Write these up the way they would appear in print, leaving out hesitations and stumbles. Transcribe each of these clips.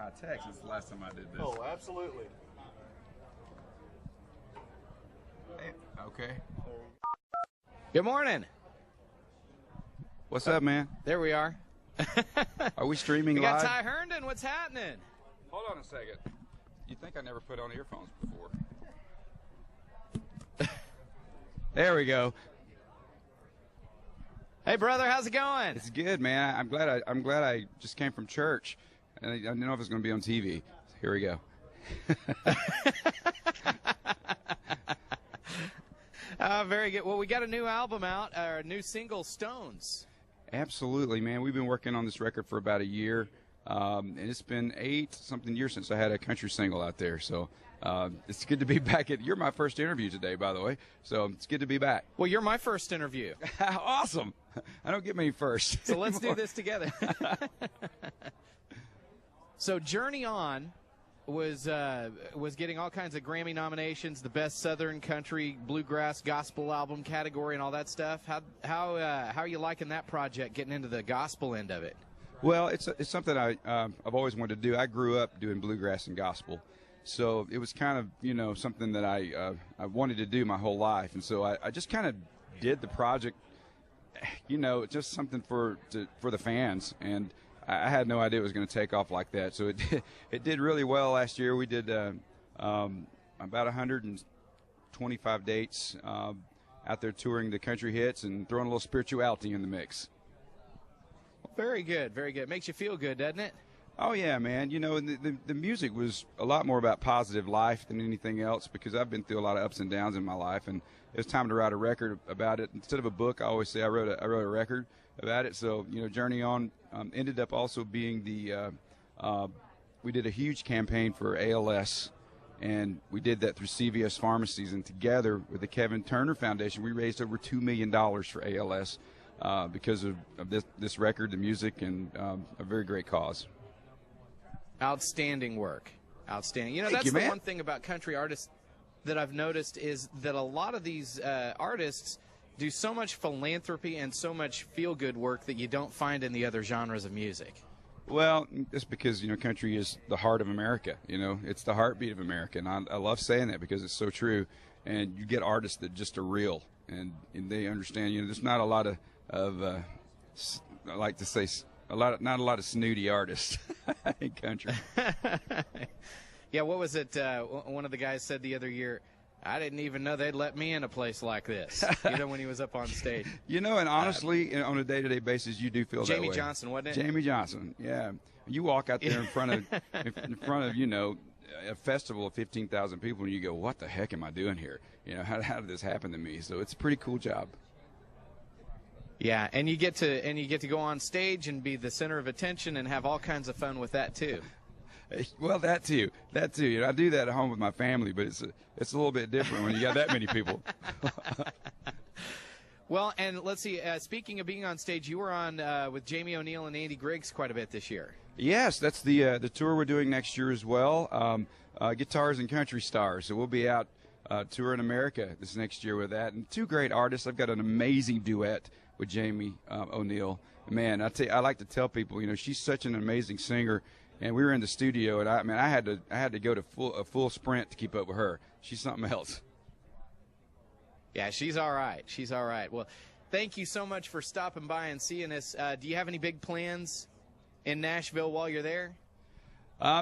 by text. It's the last time I did this. Oh, absolutely. Hey, okay. Good morning. What's up, man? There we are. Are we streaming We got live? Ty Hurndon. What's happening? Hold on a second. You think I never put on earphones before? There we go. Hey, brother, how's it going? It's good, man. I'm glad I just came from church, and I didn't know if it was going to be on TV. Here we go. Very good. Well, we got a new album out, a new single, Stones. Absolutely, man. We've been working on this record for about a year, and it's been 8-something years since I had a country single out there. So it's good to be back. You're my first interview today, by the way, so it's good to be back. Well, you're my first interview. Awesome. I don't get many first. So let's do this together. So Journey On was getting all kinds of Grammy nominations, the best Southern country bluegrass gospel album category, and all that stuff. How are you liking that project, getting into the gospel end of it? Well, it's something I've always wanted to do. I grew up doing bluegrass and gospel, so it was kind of something that I wanted to do my whole life, and so I just kind of did the project. Just something for the fans, and I had no idea it was going to take off like that. So it did really well last year. We did about 125 dates out there touring the country hits and throwing a little spirituality in the mix. Very good, very good. Makes you feel good, doesn't it? Oh, yeah, man. The music was a lot more about positive life than anything else, because I've been through a lot of ups and downs in my life, and it was time to write a record about it. Instead of a book, I always say I wrote a record about it. So, Journey On ended up also being we did a huge campaign for ALS, and we did that through CVS Pharmacies, and together with the Kevin Turner Foundation, we raised over $2 million for ALS because of this record, the music, and a very great cause. Outstanding work. Outstanding. Thank That's you, the man. one thing about country artists that I've noticed is that a lot of these artists do so much philanthropy and so much feel-good work that you don't find in the other genres of music. Well, it's because, country is the heart of America. It's the heartbeat of America, and I love saying that because it's so true. And you get artists that just are real, and they understand. There's not a lot of I like to say, not a lot of snooty artists in country. Yeah, what was it? One of the guys said the other year, I didn't even know they'd let me in a place like this, when he was up on stage. And honestly, on a day-to-day basis, you do feel that way. Jamie Johnson, wasn't it? Jamie Johnson, yeah. You walk out there in front of a festival of 15,000 people, and you go, what the heck am I doing here? How did this happen to me? So it's a pretty cool job. Yeah, and you get to go on stage and be the center of attention and have all kinds of fun with that too. Well, that too. I do that at home with my family, but it's a little bit different when you got that many people. Well, and let's see. Speaking of being on stage, you were on with Jamie O'Neill and Andy Griggs quite a bit this year. Yes, that's the tour we're doing next year as well. Guitars and Country Stars. So we'll be out touring America this next year with that, and two great artists. I've got an amazing duet with Jamie O'Neill. Man, I like to tell people, she's such an amazing singer. And we were in the studio, and I had to go to a full sprint to keep up with her. She's something else. Yeah, she's all right. She's all right. Well, thank you so much for stopping by and seeing us. Do you have any big plans in Nashville while you're there?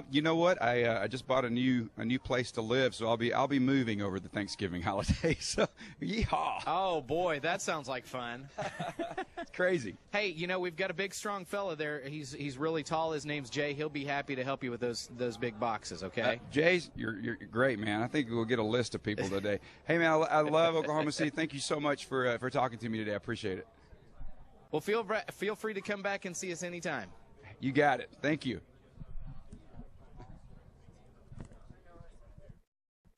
You know what? I just bought a new place to live, so I'll be moving over the Thanksgiving holiday. So, yeehaw! Oh boy, that sounds like fun. It's crazy. Hey, we've got a big, strong fella there. He's really tall. His name's Jay. He'll be happy to help you with those big boxes. Okay. Jay, you're great, man. I think we'll get a list of people today. Hey, man, I love Oklahoma City. Thank you so much for talking to me today. I appreciate it. Well, feel free to come back and see us anytime. You got it. Thank you.